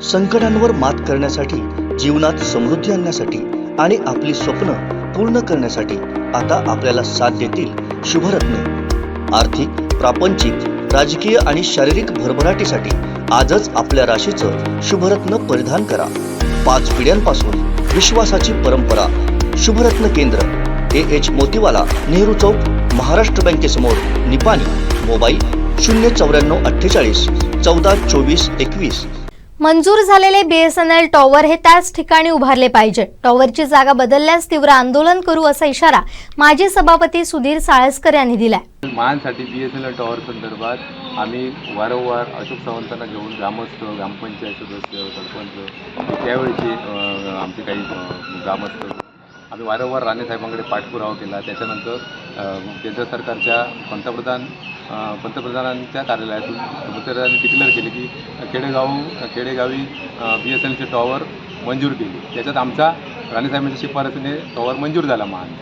संकटांवर मात करण्यासाठी, जीवनात समृद्धी आणण्यासाठी आणि आपली स्वप्न पूर्ण करण्यासाठी आता आपल्याला साथ देतील शुभरत्न। आर्थिक, प्रापंचिक, राजकीय आणि शारीरिक भरभराटीसाठी आजच आपल्या राशीचं शुभरत्न परिधान करा। 5 पिढ्यांपासून विश्वासाची परंपरा। शुभरत्न केंद्र AH मोतीवाला, नेहरू चौक, महाराष्ट्र बँकेसमोर, निपाणी। मोबाईल 09448 14 24 21। मंजूर झालेले BSNL टॉवर हे त्याच ठिकाणी उभारले पाहिजे। टॉवरची जागा बदलल्यास तीव्र आंदोलन करू असा इशारा माजी सभापती सुधीर साळसकर यांनी दिलाय। मानसाठी BSNL टॉवर संदर्भात आम्ही वारंवार अशोक सावंतांना घेऊन ग्रामस्थ, ग्रामपंचायत सदस्य, सरपंच, त्यावेळेचे आमचे काही ग्रामस्थ आम्ही वारंवार राणे साहेबांकडे पाठपुरावा केला। त्याच्यानंतर केंद्र सरकारच्या पंतप्रधानांच्या कार्यालयातून पंतप्रधानांनी डिक्लेअर केले की खेडेगावी BSNLचे टॉवर मंजूर केले। त्याच्यात आमचा राणे साहेबांच्या शिफारसीने टॉवर मंजूर झाला मान।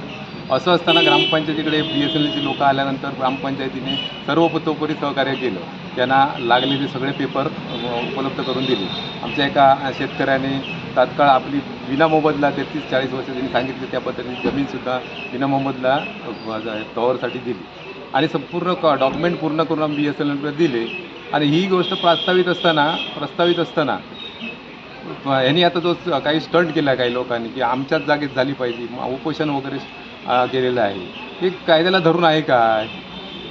असं असताना ग्रामपंचायतीकडे BSNLचे लोक आल्यानंतर ग्रामपंचायतीने सर्वतोपरी सहकार्य केलं। त्यांना लागलेले सगळे पेपर उपलब्ध करून दिले। आमच्या एका शेतकऱ्याने तात्काळ आपली विनामोबदला 33-40 वर्ष त्यांनी सांगितले त्या पद्धतीने जमीनसुद्धा विनामोबदला टॉवरसाठी दिली आणि संपूर्ण डॉक्युमेंट पूर्ण करून BSNLकडे दिले। आणि ही गोष्ट प्रस्तावित असताना यांनी आता जो काही स्टंट केला काही लोकांनी की आमच्याच जागेत झाली पाहिजे, उपोषण वगैरे केलेलं आहे, हे कायद्याला धरून आहे काय?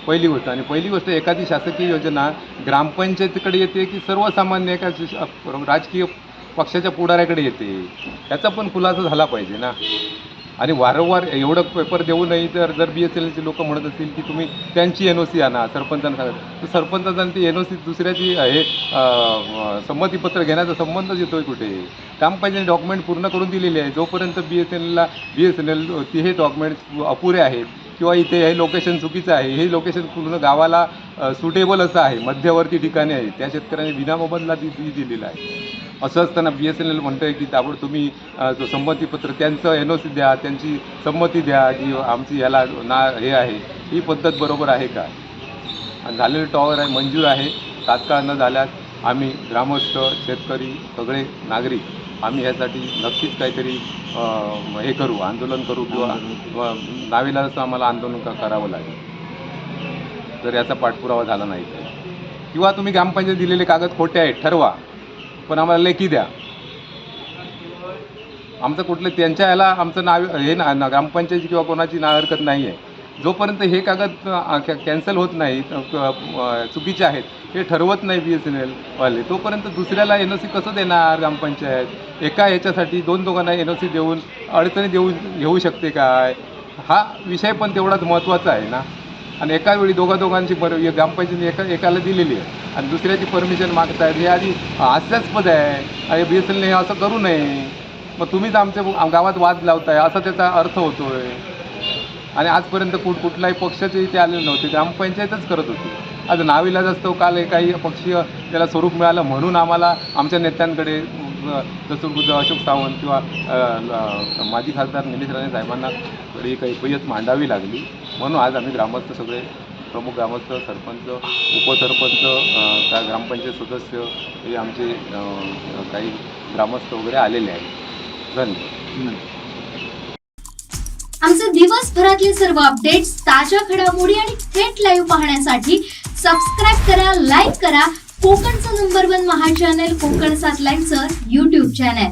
पहिली गोष्ट। आणि पहिली गोष्ट, एखादी शासकीय योजना ग्रामपंचायतीकडे येते की सर्वसामान्य एका राजकीय पक्षाच्या पुढाऱ्याकडे येते, याचा पण खुलासा झाला पाहिजे ना। आणि वारंवार एवढं पेपर देऊ नये तर जर BSNLचे लोक म्हणत असतील की तुम्ही त्यांची NOC आणा, सरपंचांना सांगा, तर सरपंचांना ती NOC दुसऱ्याची हे संमतीपत्र घेण्याचा संबंधच येतोय कुठे? ग्रामपंचायतीने डॉक्युमेंट पूर्ण करून दिलेले आहे। जोपर्यंत BSNL हे डॉक्युमेंट्स अपुरे आहेत किंवा इथे हे लोकेशन चुकीचं आहे, हे लोकेशन पूर्ण गावाला सुटेबल असं आहे, मध्यवर्ती ठिकाणी आहे, त्या शेतकऱ्यांनी विनामोबदला दिलेला आहे। असं असताना BSNL म्हणतं आहे की ताबड तुम्ही जो संमतीपत्र त्यांचं NOC द्या, त्यांची संमती द्या की आमची याला हे आहे, ही पद्धत बरोबर आहे का? आणि झालेलं टॉवर आहे, मंजूर आहे। तात्काळ न झाल्यास आम्ही ग्रामस्थ, शेतकरी, सगळे नागरिक आम्ही यासाठी नक्कीच काहीतरी हे करू, आंदोलन करू किंवा नावेलाच आम्हाला आंदोलन करावं लागेल जर याचा पाठपुरावा झाला नाही तर। किंवा तुम्ही ग्रामपंचायत दिलेले कागद खोटे आहेत ठरवा, पण आम्हाला लेखी द्या। आमचं कुठलं त्यांच्या याला आमचं नाव हे ना ग्रामपंचायती किंवा कोणाची नाव हरकत नाही आहे। जोपर्यंत हे कागद कॅन्सल होत नाही, चुकीचे आहेत हे ठरवत नाही BSNL वाले, तोपर्यंत दुसऱ्याला NOC कसं देणार ग्रामपंचायत? एका याच्यासाठी दोघांना NOC देऊन अडचणी घेऊ शकते काय? हा विषय पण तेवढाच महत्त्वाचा आहे ना। आणि एका वेळी दोघांची ग्रामपंचायतीने एकाला दिलेली आहे आणि दुसऱ्याची परमिशन मागतायत, हे आधी हास्यास्पद आहे। आणि BSNL हे असं करू नये। मग तुम्हीच आमच्या गावात वाद लावताय असा त्याचा अर्थ होतोय। आणि आजपर्यंत कुठलाही पक्षाचे इथे आलेले नव्हते, ग्रामपंचायतच करत होती। आज नाविलाज असतो, काल काही पक्षीय त्याला स्वरूप मिळालं म्हणून आम्हाला आमच्या नेत्यांकडे जसं अशोक सावंत किंवा माजी खासदार निलेश राणे साहेबांना काही फय्यत मांडावी लागली। म्हणून आज आम्ही ग्रामस्थ, सगळे प्रमुख ग्रामस्थ, सरपंच, उपसरपंच, ग्रामपंचायत सदस्य, हे आमचे काही ग्रामस्थ वगैरे आलेले आहेत। धन्यवाद। आमचे दिवसभरातले सर्व अपडेट्स, ताज्या घडामोडी आणि थेट लाईव्ह पाहण्यासाठी सबस्क्राईब करा, लाईक करा कोकणचं नंबर 1 महा चॅनल कोकण 7 लाईव्हचं YouTube चॅनल।